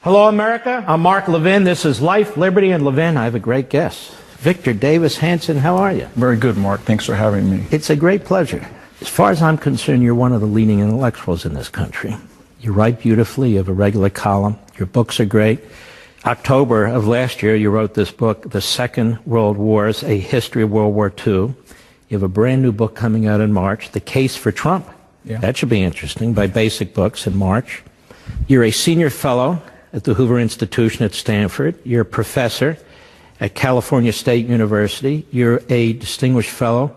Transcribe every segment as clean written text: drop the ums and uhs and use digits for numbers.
Hello, America. I'm Mark Levin. This is Life, Liberty, and Levin. I have a great guest. Victor Davis Hanson, how are you? Very good, Mark. Thanks for having me. It's a great pleasure. As far as I'm concerned, you're one of the leading intellectuals in this country. You write beautifully. You have a regular column. Your books are great. October of last year, you wrote this book, The Second World Wars, A History of World War II. You have a brand new book coming out in March, The Case for Trump. Yeah. That should be interesting, by Basic Books in March. You're a senior fellow at the Hoover Institution at Stanford. You're a professor at California State University. You're a distinguished fellow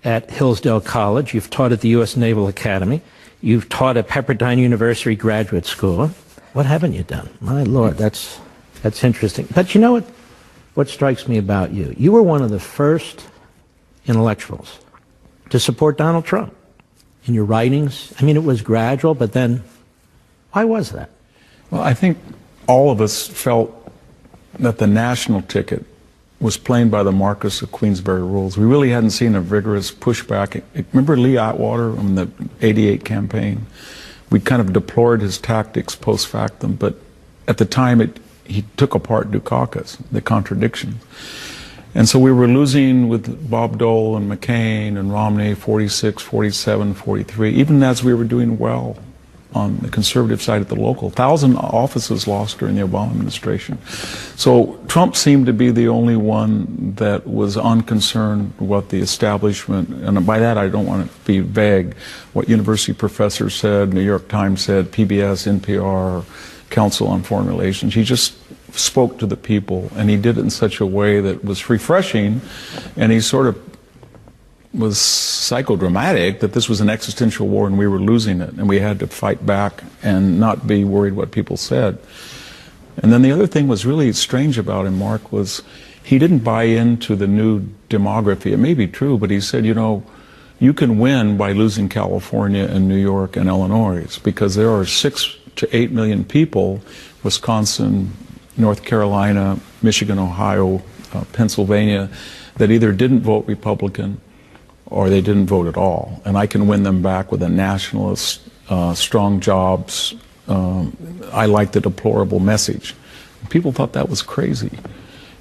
at Hillsdale College. You've taught at the U.S. Naval Academy. You've taught at Pepperdine University Graduate School. What haven't you done? My Lord, that's interesting. But you know what strikes me about you? You were one of the first intellectuals to support Donald Trump in your writings. I mean, it was gradual, but then why was that? Well, I think all of us felt that the national ticket was playing by the Marquess of Queensberry rules. We really hadn't seen a vigorous pushback. Remember Lee Atwater in the '88 campaign? We kind of deplored his tactics post factum, but at the time he took apart Dukakis, the contradictions. And so we were losing with Bob Dole and McCain and Romney, 46, 47, 43, even as we were doing well on the conservative side at the local. 1,000 offices lost during the Obama administration. So Trump seemed to be the only one that was unconcerned what the establishment, and by that I don't want to be vague, what university professors said, New York Times said, PBS, NPR, Council on Foreign Relations. He just spoke to the people, and he did it in such a way that was refreshing, and he sort of was psychodramatic that this was an existential war and we were losing it and we had to fight back and not be worried what people said. And then the other thing was really strange about him, Mark, was he didn't buy into the new demography. It may be true, but he said, you know, you can win by losing California and New York and Illinois because there are 6 to 8 million people, Wisconsin, North Carolina, Michigan, Ohio, Pennsylvania, that either didn't vote Republican or they didn't vote at all. And I can win them back with a nationalist, strong jobs, I like the deplorable message. People thought that was crazy.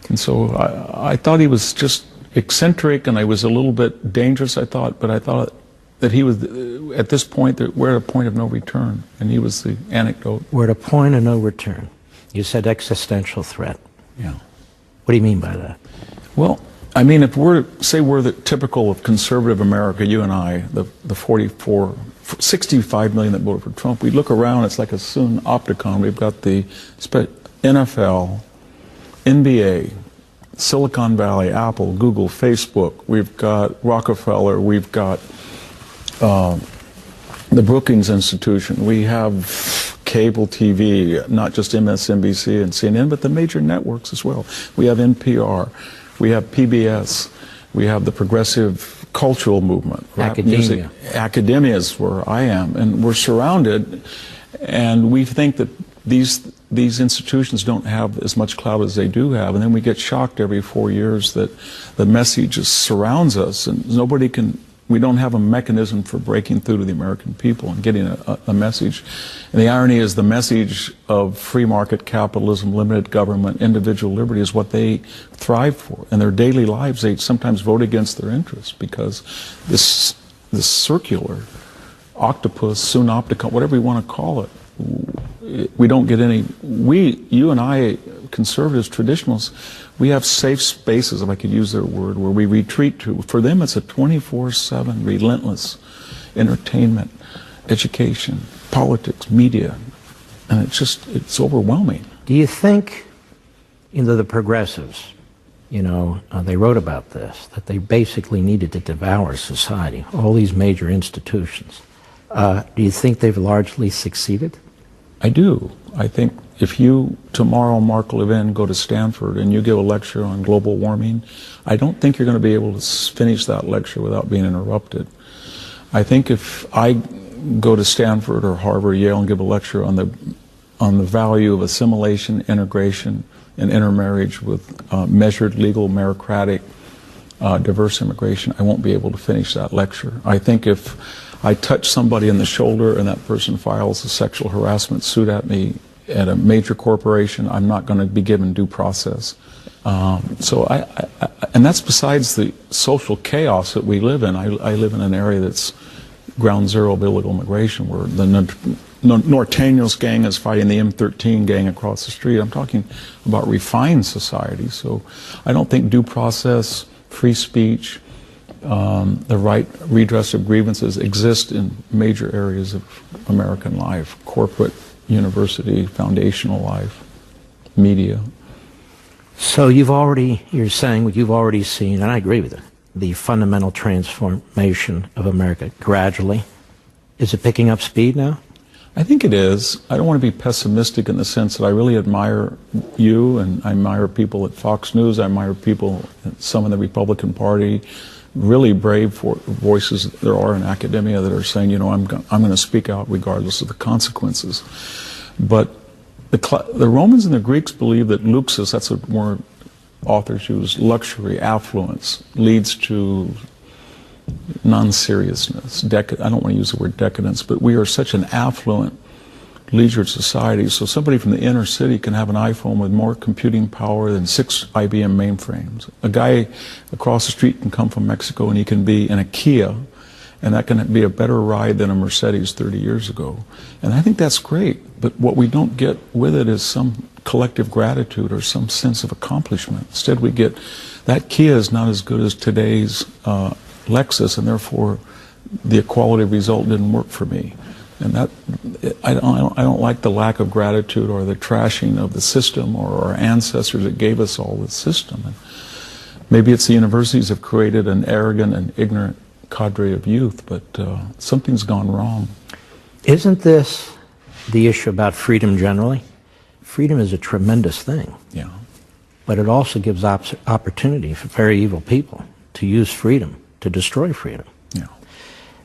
And so I thought he was just eccentric, and I was a little bit dangerous, I thought, but I thought that he was, at this point, that we're at a point of no return, and he was the anecdote. We're at a point of no return. You said existential threat. Yeah. What do you mean by that? Well, I mean, if we're, say we're the typical of conservative America, you and I, the 65 million that voted for Trump, we look around, it's like a synopticon. We've got the NFL, NBA, Silicon Valley, Apple, Google, Facebook, we've got Rockefeller, we've got the Brookings Institution, we have cable TV, not just MSNBC and CNN, but the major networks as well. We have NPR. We have PBS, we have the progressive cultural movement, rap music. Academia is where I am, and we're surrounded, and we think that these institutions don't have as much clout as they do have, and then we get shocked every 4 years that the message just surrounds us, and we don't have a mechanism for breaking through to the American people and getting a message. And the irony is the message of free market capitalism, limited government, individual liberty is what they thrive for. In their daily lives, they sometimes vote against their interests because this circular octopus, synopticon, whatever you want to call it, we don't get any, you and I, conservatives, traditionalists, we have safe spaces, if I could use their word, where we retreat to. For them, it's a 24/7 relentless entertainment, education, politics, media, and it's overwhelming. Do you think, the progressives, they wrote about this, that they basically needed to devour society, all these major institutions. Do you think they've largely succeeded? I do. I think if you, tomorrow, Mark Levin, go to Stanford and you give a lecture on global warming, I don't think you're going to be able to finish that lecture without being interrupted. I think if I go to Stanford or Harvard, Yale, and give a lecture on the value of assimilation, integration, and intermarriage with measured, legal, meritocratic, diverse immigration, I won't be able to finish that lecture. I think if I touch somebody in the shoulder and that person files a sexual harassment suit at me at a major corporation, I'm not going to be given due process. And that's besides the social chaos that we live in. I live in an area that's ground zero of illegal immigration, where the Norteños gang is fighting the M13 gang across the street. I'm talking about refined society. So I don't think due process, free speech, the right redress of grievances exist in major areas of American life: corporate, university, foundational life, media. So you're saying what you've already seen, and I agree with it, the fundamental transformation of America gradually. Is it picking up speed now? I think it is. I don't want to be pessimistic in the sense that I really admire you, and I admire people at Fox News, I admire people, some in the Republican Party, really brave voices there are in academia that are saying, you know, I'm going to speak out regardless of the consequences. But the Romans and the Greeks believed that luxus, that's what more authors use, luxury, affluence, leads to non-seriousness. I don't want to use the word decadence, but we are such an affluent, leisured society. So somebody from the inner city can have an iPhone with more computing power than 6 IBM mainframes. A guy across the street can come from Mexico and he can be in a Kia, and that can be a better ride than a Mercedes 30 years ago. And I think that's great, but what we don't get with it is some collective gratitude or some sense of accomplishment. Instead we get, that Kia is not as good as today's Lexus, and therefore the equality result didn't work for me. And that, I don't like the lack of gratitude or the trashing of the system or our ancestors that gave us all this system. And maybe it's the universities have created an arrogant and ignorant cadre of youth, but something's gone wrong. Isn't this the issue about freedom generally? Freedom is a tremendous thing. Yeah. But it also gives opportunity for very evil people to use freedom to destroy freedom. Yeah.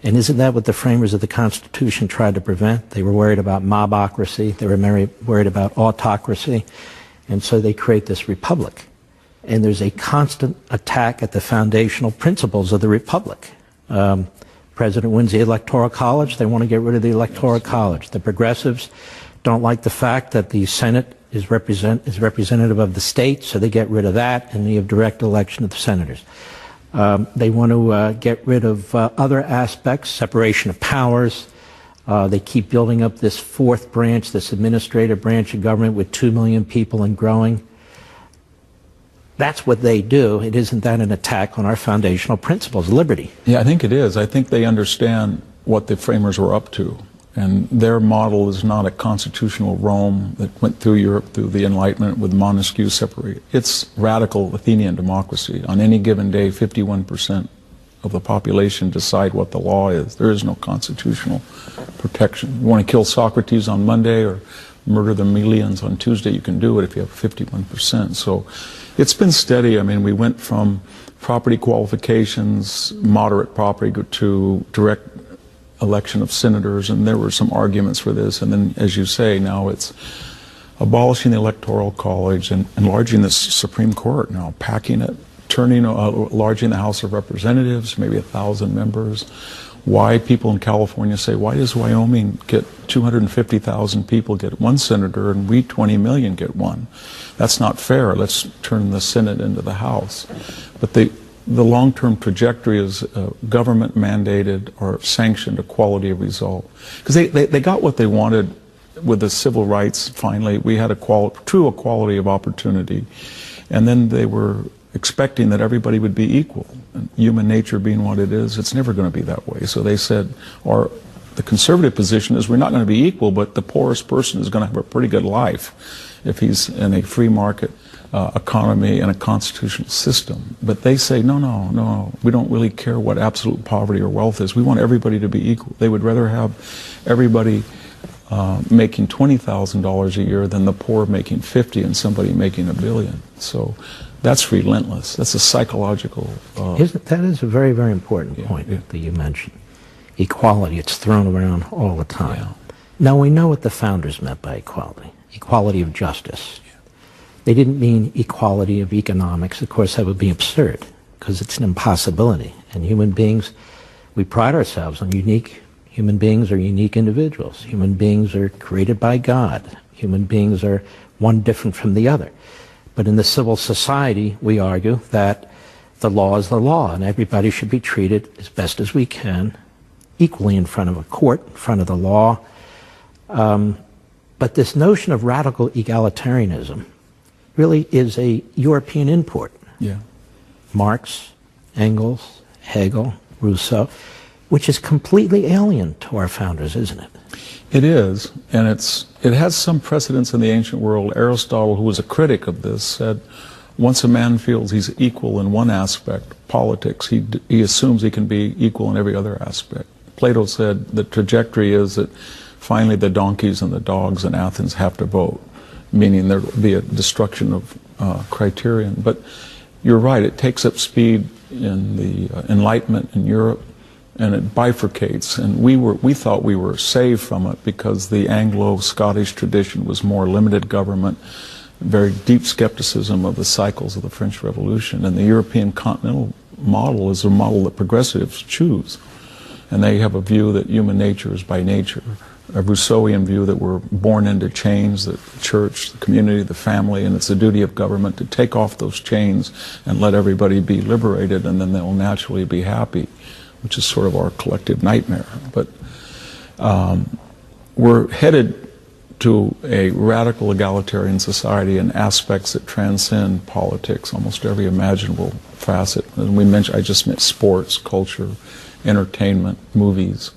And isn't that what the framers of the Constitution tried to prevent? They were worried about mobocracy. They were worried about autocracy. And so they create this republic. And there's a constant attack at the foundational principles of the republic. President wins the Electoral College. They want to get rid of the Electoral College. The progressives don't like the fact that the Senate is representative of the state, so they get rid of that, and you have direct election of the senators. They want to get rid of other aspects, separation of powers. They keep building up this fourth branch, this administrative branch of government with 2 million people and growing. That's what they do. It isn't that an attack on our foundational principles, liberty? Yeah, I think it is. I think they understand what the framers were up to. And their model is not a constitutional Rome that went through Europe through the Enlightenment with Montesquieu separated. It's radical Athenian democracy. On any given day, 51% of the population decide what the law is. There is no constitutional protection. You want to kill Socrates on Monday or murder the Melians on Tuesday, you can do it if you have 51%. So it's been steady. I mean, we went from property qualifications, moderate property, to direct election of senators, and there were some arguments for this. And then, as you say, now it's abolishing the Electoral College and enlarging the Supreme Court now, packing it, enlarging the House of Representatives, maybe 1,000 members. Why people in California say, why does Wyoming get 250,000 people get one senator and we 20 million get one? That's not fair. Let's turn the Senate into the House. But the long-term trajectory is government mandated or sanctioned equality of result. Because they got what they wanted with the civil rights finally. We had true equality of opportunity. And then they were expecting that everybody would be equal. And human nature being what it is, it's never going to be that way. So they said, the conservative position is we're not going to be equal, but the poorest person is going to have a pretty good life if he's in a free market economy and a constitutional system. But they say, no, we don't really care what absolute poverty or wealth is. We want everybody to be equal. They would rather have everybody making $20,000 a year than the poor making 50 and somebody making $1 billion. So that's relentless. That's a psychological... that is a very, very important point that you mentioned. Equality, it's thrown around all the time. Yeah. Now, we know what the founders meant by equality. Equality of justice. Yeah. They didn't mean equality of economics. Of course, that would be absurd, because it's an impossibility. And human beings, we pride ourselves on unique Human beings are unique individuals. Human beings are created by God. Human beings are one different from the other. But in the civil society, we argue that the law is the law, and everybody should be treated as best as we can, equally in front of a court, in front of the law. But this notion of radical egalitarianism really is a European import. Yeah. Marx, Engels, Hegel, Rousseau, which is completely alien to our founders, isn't it? It is, and it has some precedence in the ancient world. Aristotle, who was a critic of this, said once a man feels he's equal in one aspect, politics, he assumes he can be equal in every other aspect. Plato said the trajectory is that finally the donkeys and the dogs in Athens have to vote, meaning there will be a destruction of criterion. But you're right, it takes up speed in the Enlightenment in Europe, and it bifurcates. And we thought we were saved from it because the Anglo-Scottish tradition was more limited government, very deep skepticism of the cycles of the French Revolution. And the European continental model is a model that progressives choose. And they have a view that human nature is by nature, a Rousseauian view that we're born into chains, the church, the community, the family, and it's the duty of government to take off those chains and let everybody be liberated, and then they'll naturally be happy, which is sort of our collective nightmare. But we're headed to a radical egalitarian society in aspects that transcend politics, almost every imaginable facet. And I just meant sports, culture, entertainment, movies.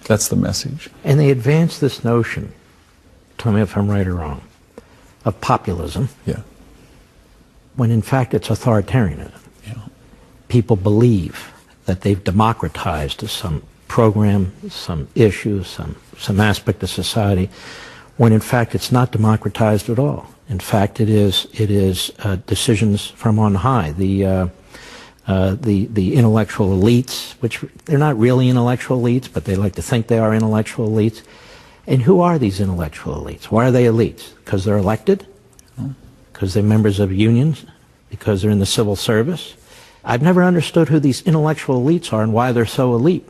That's the message. And they advance this notion, tell me if I'm right or wrong, of populism. Yeah. When in fact it's authoritarianism. Yeah. People believe that they've democratized some program, some issue, some aspect of society, when in fact it's not democratized at all. In fact, it is decisions from on high. The intellectual elites, which they're not really intellectual elites, but they like to think they are intellectual elites. And who are these intellectual elites? Why are they elites? Because they're elected? Because they're members of unions? Because they're in the civil service? I've never understood who these intellectual elites are and why they're so elite.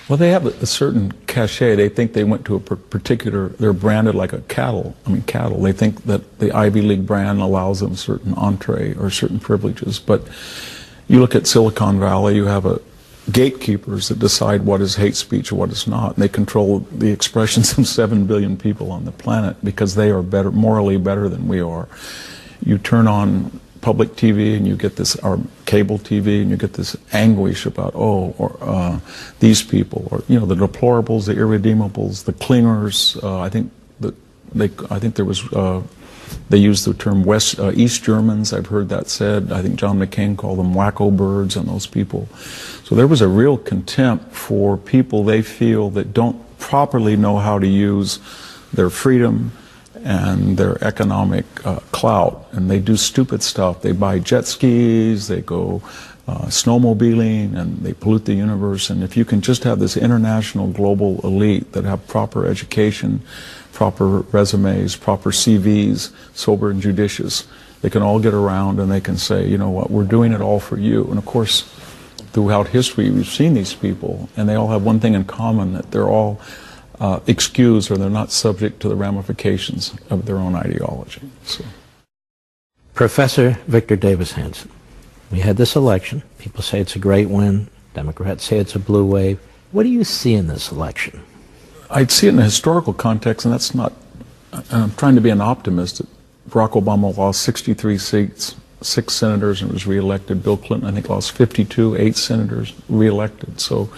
Well, they have a certain cachet. They think they went to a particular, they're branded like a cattle. Cattle. They think that the Ivy League brand allows them certain entree or certain privileges. But you look at Silicon Valley, you have gatekeepers that decide what is hate speech or what is not. And they control the expressions of 7 billion people on the planet because they are morally better than we are. You turn on public TV and you get this, or cable TV, and you get this anguish about, these people, or the deplorables, the irredeemables, the clingers. I think there was. They used the term East Germans. I've heard that said. I think John McCain called them wacko birds and those people. So there was a real contempt for people they feel that don't properly know how to use their freedom and their economic clout. And they do stupid stuff. They buy jet skis, they go snowmobiling, and they pollute the universe. And if you can just have this international global elite that have proper education, proper resumes, proper CVs, sober and judicious, they can all get around and they can say, you know what, we're doing it all for you. And of course, throughout history, we've seen these people, and they all have one thing in common, that they're all excused, or they're not subject to the ramifications of their own ideology. So. Professor Victor Davis Hanson, we had this election. People say it's a great win. Democrats say it's a blue wave. What do you see in this election? I'd see it in a historical context, and that's not, I'm trying to be an optimist. Barack Obama lost 63 seats, 6 senators, and was reelected. Bill Clinton, I think, lost 52, 8 senators, reelected. So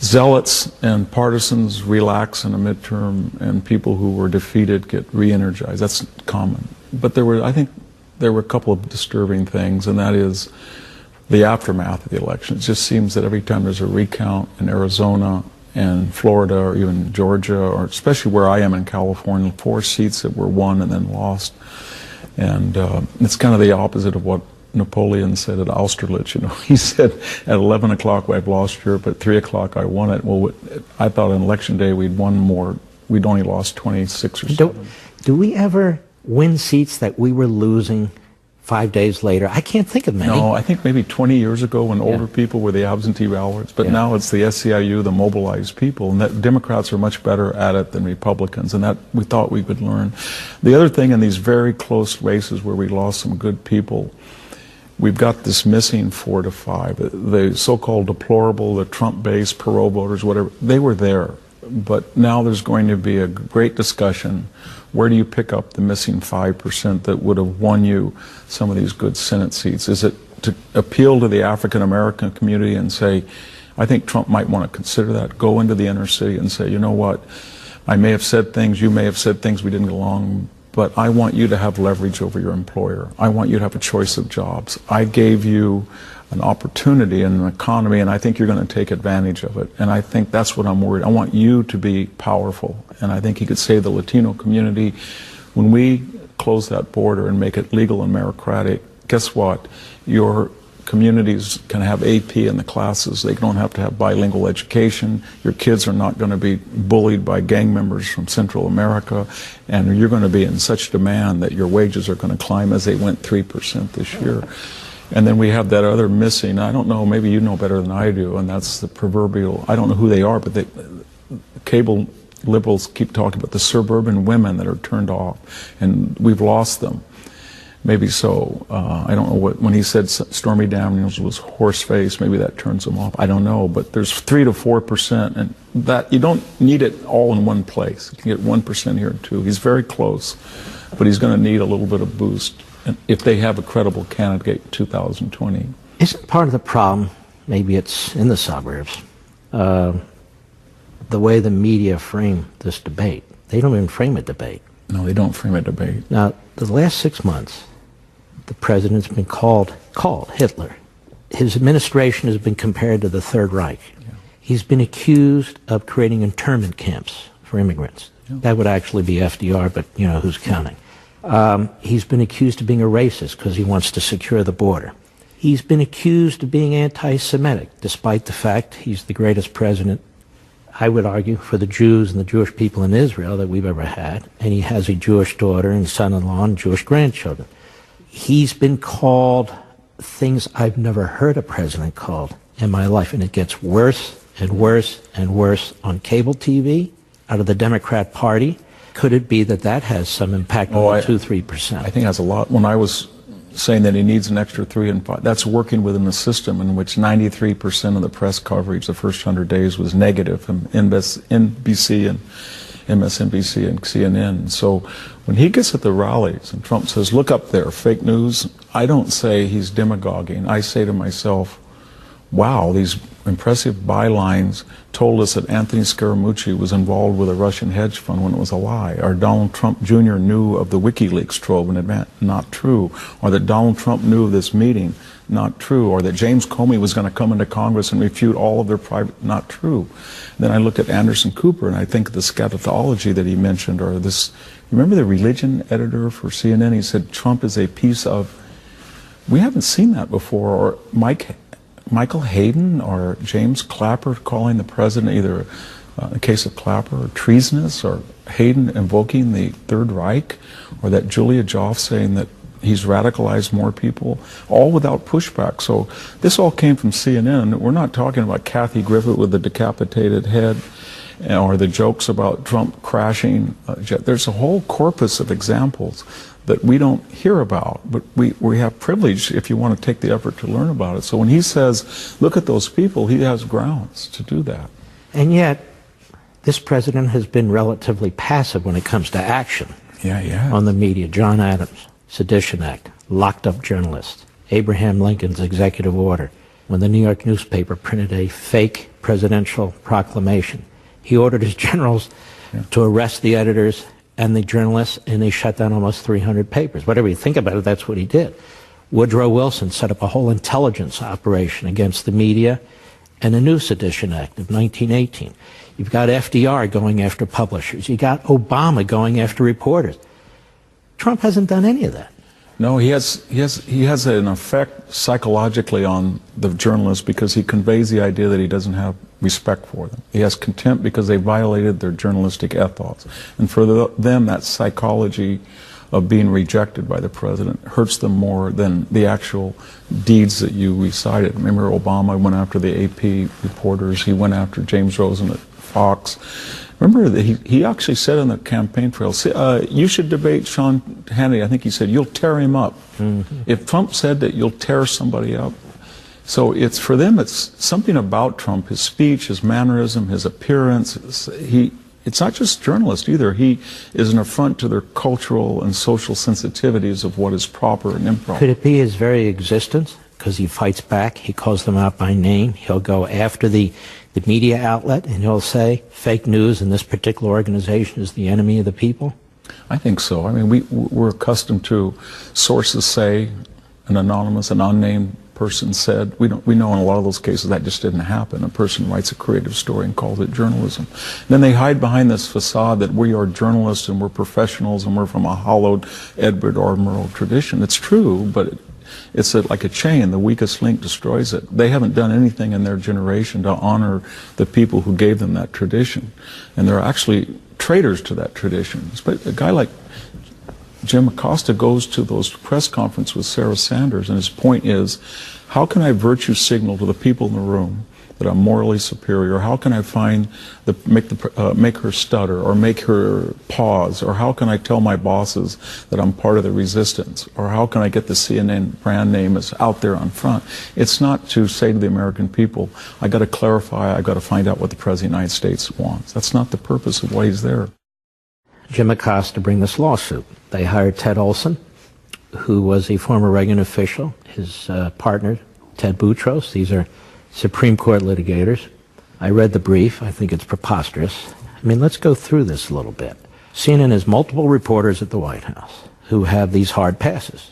zealots and partisans relax in a midterm, and people who were defeated get re-energized. That's common. But I think there were a couple of disturbing things, and that is the aftermath of the election. It just seems that every time there's a recount in Arizona and Florida, or even Georgia, or especially where I am in California, 4 seats that were won and then lost. And it's kind of the opposite of what Napoleon said at Austerlitz. He said at 11 o'clock I've lost Europe, at 3 o'clock I won it. Well, I thought on election day we'd won more. We'd only lost 26 or 7. Do we ever win seats that we were losing 5 days later. I can't think of many. No, I think maybe 20 years ago when older people were the absentee ballots, but now it's the SEIU, the mobilized people, and that Democrats are much better at it than Republicans, and that we thought we could learn. The other thing in these very close races where we lost some good people, we've got this missing 4 to 5. The so-called deplorable, the Trump-based parole voters, whatever, they were there. But now there's going to be a great discussion. Where do you pick up the missing 5% that would have won you some of these good Senate seats? Is it to appeal to the African American community and say, I think Trump might want to consider that, go into the inner city and say, you know what, I may have said things, you may have said things, we didn't get along, but I want you to have leverage over your employer. I want you to have a choice of jobs. I gave you an opportunity in an economy, and I think you're going to take advantage of it. And I think that's what I'm worried. I want you to be powerful. And I think he could save the Latino community. When we close that border and make it legal and meritocratic, guess what? Your communities can have AP in the classes. They don't have to have bilingual education. Your kids are not going to be bullied by gang members from Central America. And you're going to be in such demand that your wages are going to climb as they went 3% this year. And then we have that other missing, I don't know, maybe you know better than I do, and that's the proverbial, I don't know who they are, but cable liberals keep talking about the suburban women that are turned off, and we've lost them. Maybe so. I don't know when he said Stormy Daniels was horse-faced, maybe that turns them off. I don't know, but there's 3 to 4%, and that you don't need it all in one place. You can get 1% here too. He's very close, but he's going to need a little bit of boost if they have a credible candidate in 2020. Isn't part of the problem, maybe it's in the suburbs, the way the media frame this debate? They don't even frame a debate. No, they don't frame a debate. Now, the last 6 months, the president's been called Hitler. His administration has been compared to the Third Reich. Yeah. He's been accused of creating internment camps for immigrants. Yeah. That would actually be FDR, but you know, who's counting? He's been accused of being a racist because he wants to secure the border. He's been accused of being anti-Semitic, despite the fact he's the greatest president, I would argue, for the Jews and the Jewish people in Israel that we've ever had. And he has a Jewish daughter and son-in-law and Jewish grandchildren. He's been called things I've never heard a president called in my life. And it gets worse and worse and worse on cable TV, out of the Democrat Party. Could it be that that has some impact on the 2-3%? I think it has a lot. When I was saying that he needs an extra 3 and 5, that's working within the system in which 93% of the press coverage the first 100 days was negative from NBC and MSNBC and CNN. So when he gets at the rallies and Trump says, look up there, fake news, I don't say he's demagoguing. I say to myself, wow, these impressive bylines told us that Anthony Scaramucci was involved with a Russian hedge fund when it was a lie, or Donald Trump Jr. knew of the WikiLeaks trove in advance, not true, or that Donald Trump knew of this meeting, not true, or that James Comey was going to come into Congress and refute all of their private, not true. Then I look at Anderson Cooper and I think of the scatology that he mentioned, or this, remember the religion editor for CNN? He said Trump is a piece of, we haven't seen that before, or Michael Hayden or James Clapper calling the president either a case of Clapper or treasonous, or Hayden invoking the Third Reich, or that Julia Joff saying that he's radicalized more people, all without pushback. So this all came from CNN. We're not talking about Kathy Griffith with the decapitated head or the jokes about Trump crashing a jet. There's a whole corpus of examples that we don't hear about, but we have privilege if you want to take the effort to learn about it. So when he says, look at those people, he has grounds to do that. And yet, this president has been relatively passive when it comes to action on the media. John Adams, Sedition Act, locked up journalists, Abraham Lincoln's executive order, when the New York newspaper printed a fake presidential proclamation. He ordered his generals to arrest the editors and the journalists, and they shut down almost 300 papers. Whatever you think about it, that's what he did. Woodrow Wilson set up a whole intelligence operation against the media, and a new Sedition Act of 1918. You've got FDR going after publishers. You got Obama going after reporters. Trump hasn't done any of that. No, he has an effect psychologically on the journalists because he conveys the idea that he doesn't have respect for them. He has contempt because they violated their journalistic ethos. And for them, that psychology of being rejected by the president hurts them more than the actual deeds that you recited. Remember, Obama went after the AP reporters. He went after James Rosen at Fox. Remember that he actually said on the campaign trail, you should debate Sean Hannity. I think he said, you'll tear him up. Mm-hmm. If Trump said that you'll tear somebody up. So it's, for them, it's something about Trump, his speech, his mannerism, his appearance. It's not just journalist either. He is an affront to their cultural and social sensitivities of what is proper and improper. Could it be his very existence? Because he fights back, he calls them out by name, he'll go after the media outlet, and he'll say fake news in this particular organization is the enemy of the people? I think so. I mean, we're accustomed to sources say, an anonymous, an unnamed person said. We know in a lot of those cases that just didn't happen. A person writes a creative story and calls it journalism. And then they hide behind this facade that we are journalists and we're professionals and we're from a hallowed Edward R. Murrow tradition. It's true, but it's like a chain. The weakest link destroys it. They haven't done anything in their generation to honor the people who gave them that tradition. And they're actually traitors to that tradition. But a guy like Jim Acosta goes to those press conferences with Sarah Sanders, and his point is, how can I virtue signal to the people in the room that I'm morally superior? How can I make her stutter or make her pause? Or how can I tell my bosses that I'm part of the resistance? Or how can I get the CNN brand name is out there on front? It's not to say to the American people, I got to clarify, I got to find out what the President of the United States wants. That's not the purpose of why he's there. Jim Acosta bring this lawsuit. They hired Ted Olson, who was a former Reagan official, his partner, Ted Boutros. These are Supreme Court litigators. I read the brief. I think it's preposterous. I mean, let's go through this a little bit. CNN has multiple reporters at the White House who have these hard passes.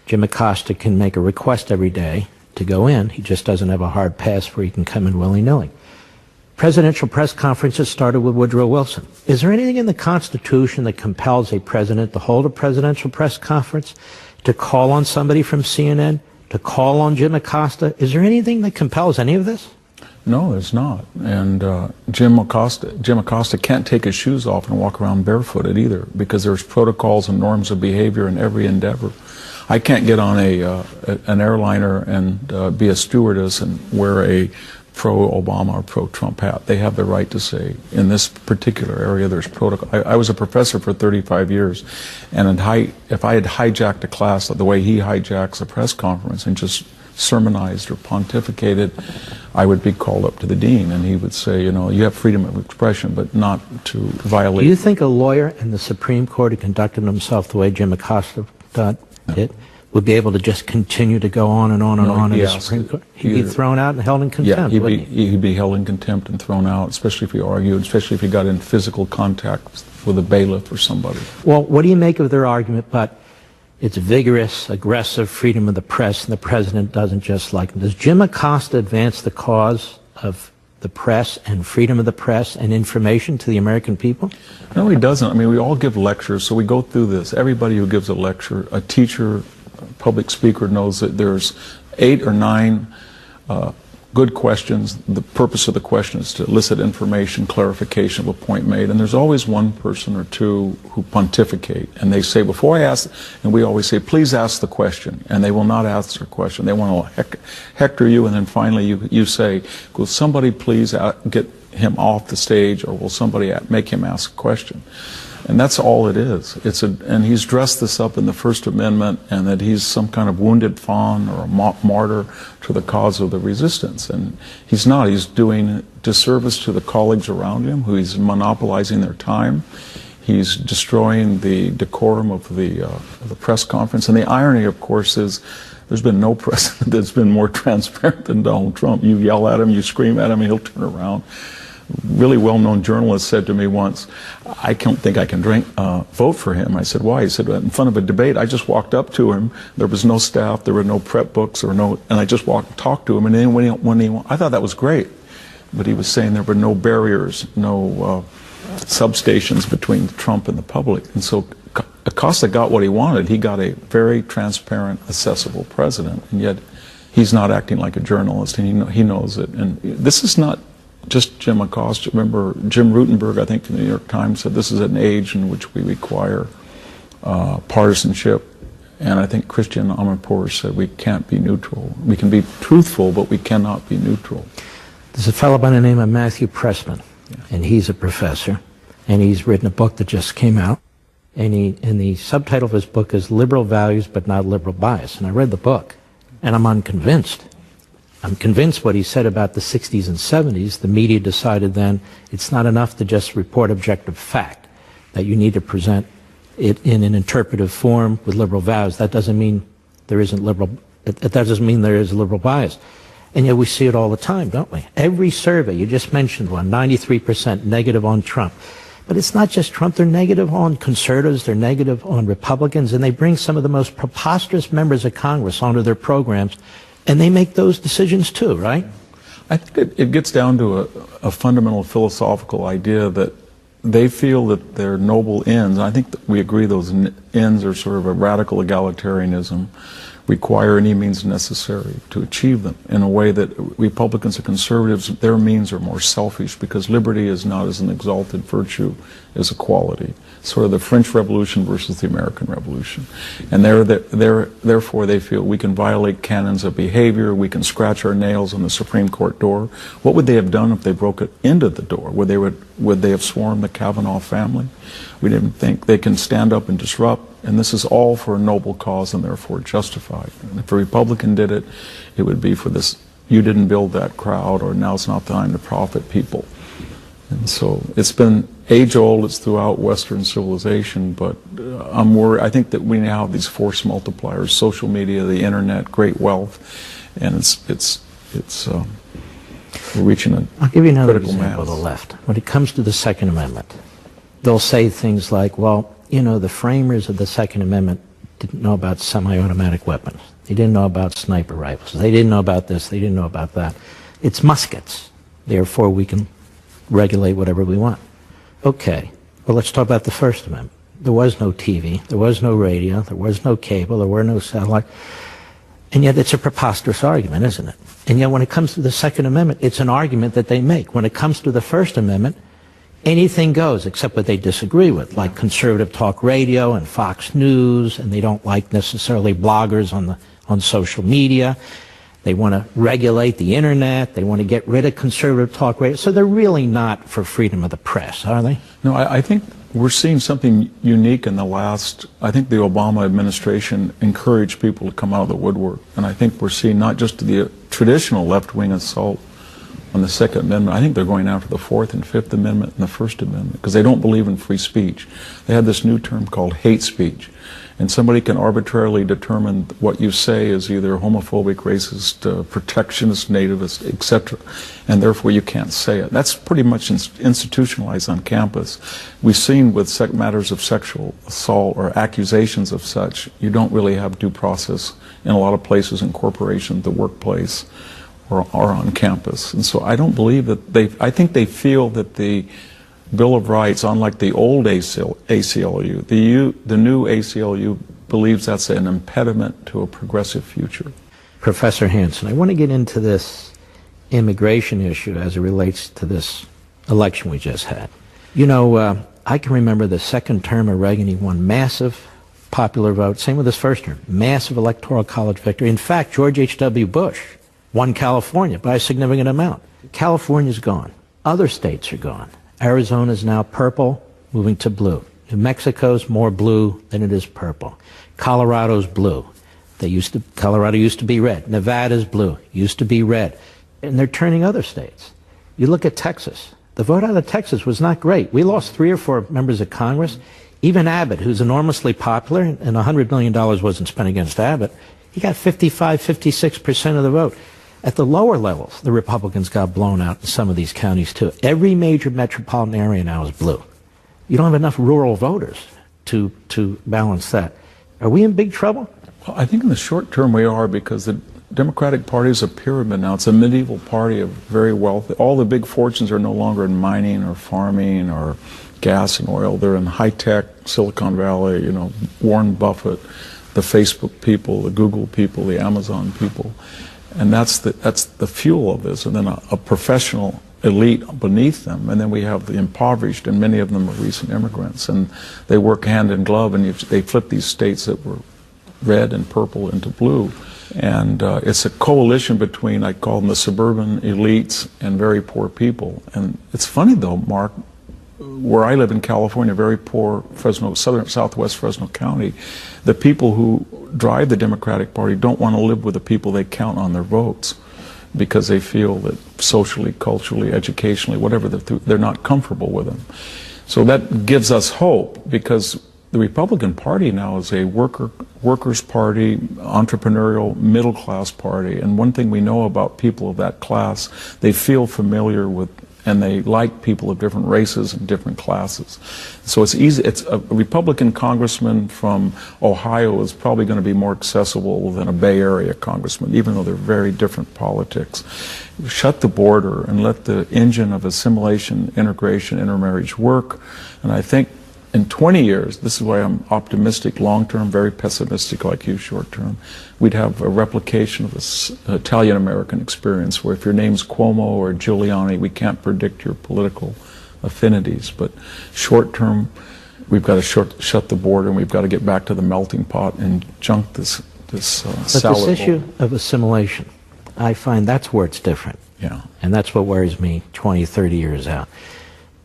Jim Acosta can make a request every day to go in. He just doesn't have a hard pass where he can come in willy-nilly. Presidential press conferences started with Woodrow Wilson. Is there anything in the Constitution that compels a president to hold a presidential press conference, to call on somebody from CNN, to call on Jim Acosta? Is there anything that compels any of this? No, there's not. And Jim Acosta can't take his shoes off and walk around barefooted either, because there's protocols and norms of behavior in every endeavor. I can't get on an airliner and be a stewardess and wear a pro-Obama or pro-Trump hat. They have the right to say, in this particular area, there's protocol. I was a professor for 35 years, and if I had hijacked a class the way he hijacks a press conference and just sermonized or pontificated, I would be called up to the dean, and he would say, you know, you have freedom of expression, but not to violate. Do you think a lawyer in the Supreme Court who conducted himself the way Jim Acosta did would be able to just continue to go on and on and on in the Supreme Court? He'd be thrown out and held in contempt, wouldn't he? He'd be held in contempt and thrown out, especially if he argued, especially if he got in physical contact with a bailiff or somebody. Well, what do you make of their argument, but it's vigorous, aggressive freedom of the press, and the president doesn't just like them? Does Jim Acosta advance the cause of the press and freedom of the press and information to the American people? No, he doesn't. I mean, we all give lectures, so we go through this. Everybody who gives a lecture, a teacher, public speaker, knows that there's 8 or 9 good questions. The purpose of the question is to elicit information, clarification of a point made, and there's always one person or two who pontificate, and they say, before I ask, and we always say, please ask the question, and they will not ask their question. They want to hector you, and then finally you say, will somebody please get him off the stage, or will somebody make him ask a question? And that's all it is. And he's dressed this up in the First Amendment, and that he's some kind of wounded fawn or a martyr to the cause of the resistance. And he's not. He's doing disservice to the colleagues around him, who he's monopolizing their time. He's destroying the decorum of the press conference. And the irony, of course, is there's been no president that's been more transparent than Donald Trump. You yell at him, you scream at him, and he'll turn around. Really well-known journalist said to me once, I don't think I can vote for him. I said, why? He said, in front of a debate, I just walked up to him. There was no staff, there were no prep books, and I just walked and talked to him. And then I thought that was great. But he was saying there were no barriers, no substations between Trump and the public. And so Acosta got what he wanted. He got a very transparent, accessible president. And yet he's not acting like a journalist, and he knows it. And this is not just Jim Acosta. Remember, Jim Rutenberg, I think, from the New York Times, said this is an age in which we require partisanship. And I think Christian Amanpour said we can't be neutral. We can be truthful, but we cannot be neutral. There's a fellow by the name of Matthew Pressman, and he's a professor, and he's written a book that just came out, and the subtitle of his book is Liberal Values but Not Liberal Bias. And I read the book, and I'm unconvinced. I'm convinced what he said about the 60s and 70s. The media decided then it's not enough to just report objective fact, that you need to present it in an interpretive form with liberal values. That doesn't mean there isn't liberal, that doesn't mean there is liberal bias. And yet we see it all the time, don't we? Every survey, you just mentioned one, 93% negative on Trump. But it's not just Trump, they're negative on conservatives, they're negative on Republicans, and they bring some of the most preposterous members of Congress onto their programs, and they make those decisions too, right? I think it gets down to a fundamental philosophical idea that they feel that their noble ends, and I think that we agree those ends are sort of a radical egalitarianism, require any means necessary to achieve them in a way that Republicans and conservatives, their means are more selfish because liberty is not as an exalted virtue as equality. Sort of the French Revolution versus the American Revolution. And therefore they feel we can violate canons of behavior, we can scratch our nails on the Supreme Court door. What would they have done if they broke it into the door? Would they have swarmed the Kavanaugh family? We didn't think they can stand up and disrupt, and this is all for a noble cause and therefore justified. And if a Republican did it, it would be for this, you didn't build that crowd, or now's not the time to profit people. And so it's been age-old, it's throughout Western civilization, but I'm worried. I think that we now have these force multipliers, social media, the internet, great wealth, and we're reaching a critical mass. I'll give you another example of the left. When it comes to the Second Amendment, they'll say things like, well, you know, the framers of the Second Amendment didn't know about semi-automatic weapons. They didn't know about sniper rifles. They didn't know about this. They didn't know about that. It's muskets. Therefore, we can regulate whatever we want. Okay, well, let's talk about the First Amendment. There was no TV. There was no radio. There was no cable. There were no satellite. And yet it's a preposterous argument, isn't it? And yet when it comes to the Second Amendment, it's an argument that they make. When it comes to the First Amendment, anything goes except what they disagree with, like conservative talk radio and Fox News, and they don't like necessarily bloggers on social media. They want to regulate the internet. They want to get rid of conservative talk radio. So they're really not for freedom of the press, are they? No, I think we're seeing something unique in I think the Obama administration encouraged people to come out of the woodwork. And I think we're seeing not just the traditional left-wing assault on the Second Amendment. I think they're going after the Fourth and Fifth Amendment and the First Amendment because they don't believe in free speech. They have this new term called hate speech. And somebody can arbitrarily determine what you say is either homophobic, racist, protectionist, nativist, etc. And therefore you can't say it. That's pretty much institutionalized on campus. We've seen with matters of sexual assault or accusations of such, you don't really have due process in a lot of places in corporations, the workplace, or on campus. And so I don't believe that I think they feel that the Bill of Rights, unlike the old ACLU, the new ACLU believes that's an impediment to a progressive future. Professor Hanson, I want to get into this immigration issue as it relates to this election we just had. You know, I can remember the second term of Reagan. He won massive popular vote. Same with his first term. Massive electoral college victory. In fact, George H.W. Bush won California by a significant amount. California's gone. Other states are gone. Arizona's now purple, moving to blue. New Mexico's more blue than it is purple. Colorado's blue. Colorado used to be red. Nevada's blue, used to be red. And they're turning other states. You look at Texas. The vote out of Texas was not great. We lost 3 or 4 members of Congress. Even Abbott, who's enormously popular, and $100 million wasn't spent against Abbott, he got 55, 56% of the vote. At the lower levels, the Republicans got blown out in some of these counties too. Every major metropolitan area now is blue. You don't have enough rural voters to balance that. Are we in big trouble? Well, I think in the short term we are, because the Democratic Party is a pyramid now. It's a medieval party of very wealthy. All the big fortunes are no longer in mining or farming or gas and oil. They're in high-tech, Silicon Valley, you know, Warren Buffett, the Facebook people, the Google people, the Amazon people. And that's the fuel of this. And then a professional elite beneath them, and then we have the impoverished, and many of them are recent immigrants, and they work hand in glove, and they flip these states that were red and purple into blue. And it's a coalition between, I call them the suburban elites and very poor people. And it's funny though, Mark, where I live in California, very poor southwest Fresno County, the people who drive the Democratic Party don't want to live with the people they count on their votes, because they feel that socially, culturally, educationally, whatever, they're not comfortable with them. So that gives us hope, because the Republican Party now is a workers' party, entrepreneurial, middle-class party. And one thing we know about people of that class, they feel familiar with, and they like people of different races and different classes. So it's easy. It's a Republican congressman from Ohio is probably going to be more accessible than a Bay Area congressman, even though they're very different politics. Shut the border and let the engine of assimilation, integration, intermarriage work. And I think in 20 years, this is why I'm optimistic long-term, very pessimistic like you short-term, we'd have a replication of this Italian-American experience where if your name's Cuomo or Giuliani, we can't predict your political affinities. But short-term, we've got to shut the border, and we've got to get back to the melting pot and junk this salad this issue of assimilation, I find that's where it's different. Yeah. And that's what worries me 20, 30 years out.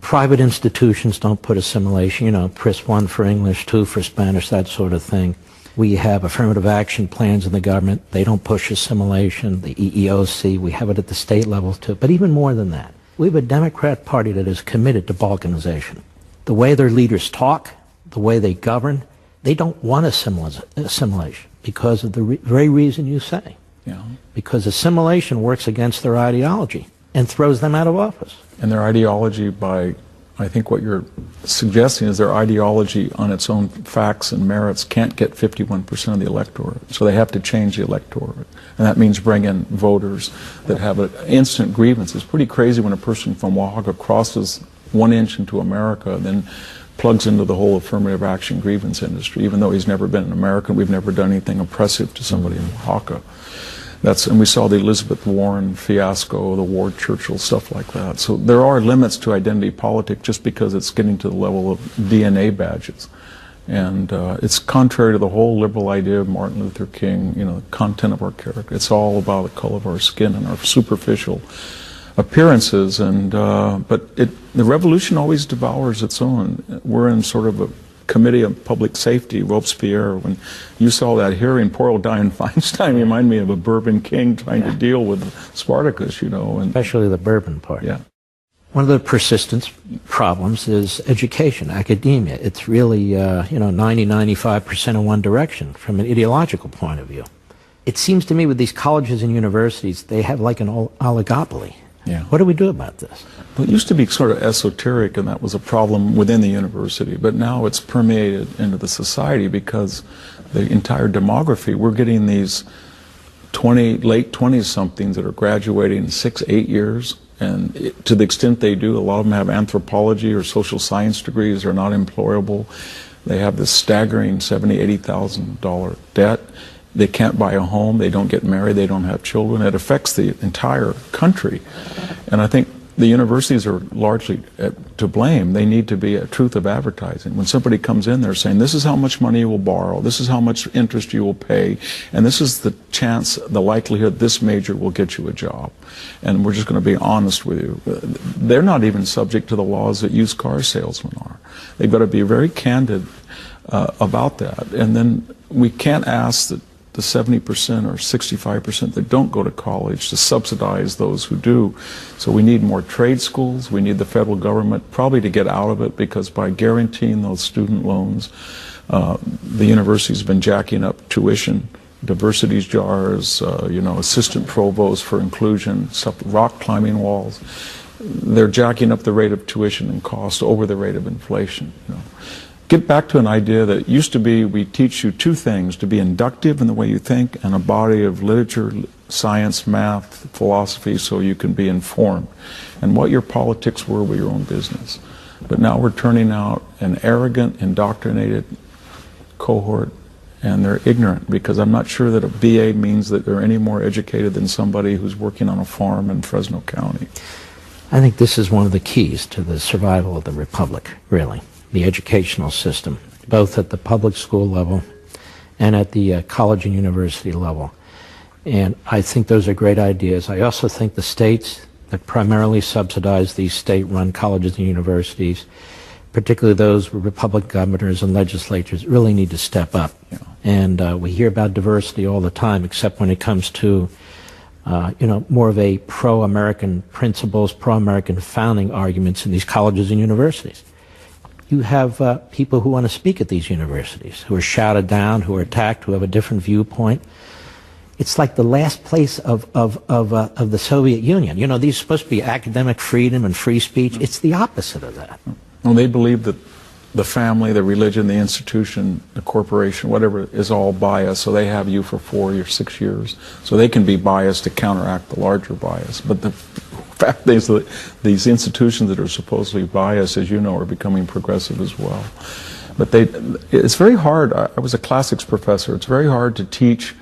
Private institutions don't put assimilation, PRIS 1 for English, 2 for Spanish, that sort of thing. We have affirmative action plans in the government. They don't push assimilation. The EEOC, we have it at the state level too. But even more than that, we have a Democrat Party that is committed to balkanization. The way their leaders talk, the way they govern, they don't want assimilation because of the very reason you say. Yeah. Because assimilation works against their ideology and throws them out of office. And their ideology I think what you're suggesting is their ideology on its own facts and merits can't get 51% of the electorate. So they have to change the electorate. And that means bring in voters that have an instant grievance. It's pretty crazy when a person from Oaxaca crosses 1 inch into America, then plugs into the whole affirmative action grievance industry, even though he's never been an American. We've never done anything oppressive to somebody in Oaxaca. And we saw the Elizabeth Warren fiasco, the Ward Churchill, stuff like that. So there are limits to identity politics just because it's getting to the level of DNA badges. And it's contrary to the whole liberal idea of Martin Luther King, the content of our character. It's all about the color of our skin and our superficial appearances. But the revolution always devours its own. We're in sort of a Committee of Public Safety, Robespierre. When you saw that hearing, poor old Dianne Feinstein reminded me of a Bourbon king trying to deal with Spartacus, And, especially the Bourbon part. Yeah. One of the persistent problems is education, academia. It's really, 90-95% in one direction from an ideological point of view. It seems to me with these colleges and universities, they have like an oligopoly. Yeah. What do we do about this? Well, it used to be sort of esoteric, and that was a problem within the university, but now it's permeated into the society because the entire demography, we're getting these late 20-somethings that are graduating in 6-8 years, and to the extent they do, a lot of them have anthropology or social science degrees, they're not employable. They have this staggering $70,000, $80,000 debt. They can't buy a home, they don't get married, they don't have children. It affects the entire country. And I think the universities are largely to blame. They need to be a truth of advertising. When somebody comes in, they're saying, this is how much money you will borrow, this is how much interest you will pay, and this is the chance, the likelihood this major will get you a job. And we're just going to be honest with you. They're not even subject to the laws that used car salesmen are. They've got to be very candid about that. And then we can't ask the 70% or 65% that don't go to college to subsidize those who do. So we need more trade schools. We need the federal government probably to get out of it, because by guaranteeing those student loans, the university's been jacking up tuition, diversity jars, assistant provosts for inclusion, rock climbing walls. They're jacking up the rate of tuition and cost over the rate of inflation. Get back to an idea that used to be, we teach you 2 things: to be inductive in the way you think, and a body of literature, science, math, philosophy, so you can be informed. And what your politics were your own business. But now we're turning out an arrogant, indoctrinated cohort, and they're ignorant, because I'm not sure that a BA means that they're any more educated than somebody who's working on a farm in Fresno County. I think this is one of the keys to the survival of the republic, really, the educational system, both at the public school level and at the college and university level. And I think those are great ideas. I also think the states that primarily subsidize these state-run colleges and universities, particularly those with Republican governors and legislatures, really need to step up. Yeah. And we hear about diversity all the time, except when it comes to more of a pro-American principles, pro-American founding arguments in these colleges and universities. You have people who want to speak at these universities, who are shouted down, who are attacked, who have a different viewpoint. It's like the last place of the Soviet Union. You know, these are supposed to be academic freedom and free speech. It's the opposite of that. Well, they believe that the family, the religion, the institution, the corporation, whatever, is all biased. So they have you for 4 or 6 years. So they can be biased to counteract the larger bias. But the fact is that these institutions that are supposedly biased, as you know, are becoming progressive as well. But it's very hard. I was a classics professor. It's very hard to teach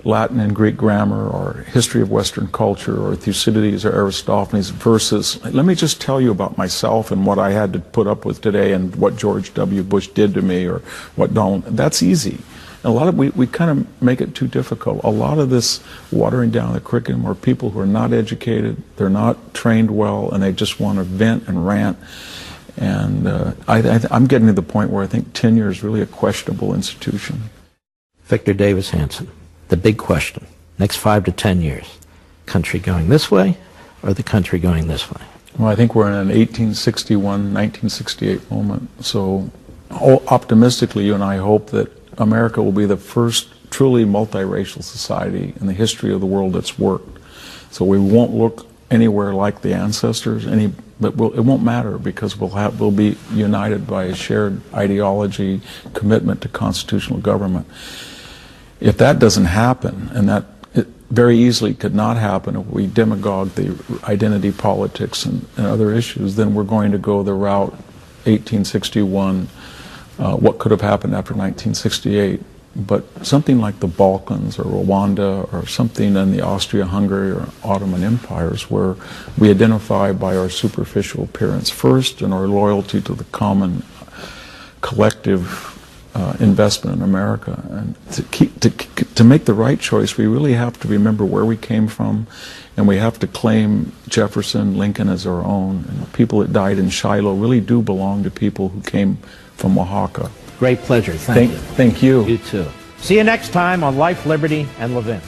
Latin and Greek grammar or history of Western culture or Thucydides or Aristophanes versus, let me just tell you about myself and what I had to put up with today and what George W. Bush did to me or what Donald, that's easy. And a lot of, we kind of make it too difficult. A lot of this watering down the curriculum are people who are not educated, they're not trained well, and they just want to vent and rant. And I'm getting to the point where I think tenure is really a questionable institution. Victor Davis Hanson. The big question, next 5 to 10 years, country going this way or the country going this way? Well, I think we're in an 1861, 1968 moment. So optimistically, you and I hope that America will be the first truly multiracial society in the history of the world that's worked. So we won't look anywhere like the ancestors, but it won't matter because we'll be united by a shared ideology, commitment to constitutional government. If that doesn't happen, and that it very easily could not happen if we demagogue the identity politics and other issues, then we're going to go the route 1861, what could have happened after 1968. But something like the Balkans or Rwanda or something in the Austria-Hungary or Ottoman empires where we identify by our superficial appearance first and our loyalty to the common collective investment in America. And to make the right choice, we really have to remember where we came from, and we have to claim Jefferson, Lincoln as our own. And the people that died in Shiloh really do belong to people who came from Oaxaca. Great pleasure. Thank you. Thank you. You too. See you next time on Life, Liberty, and Levin.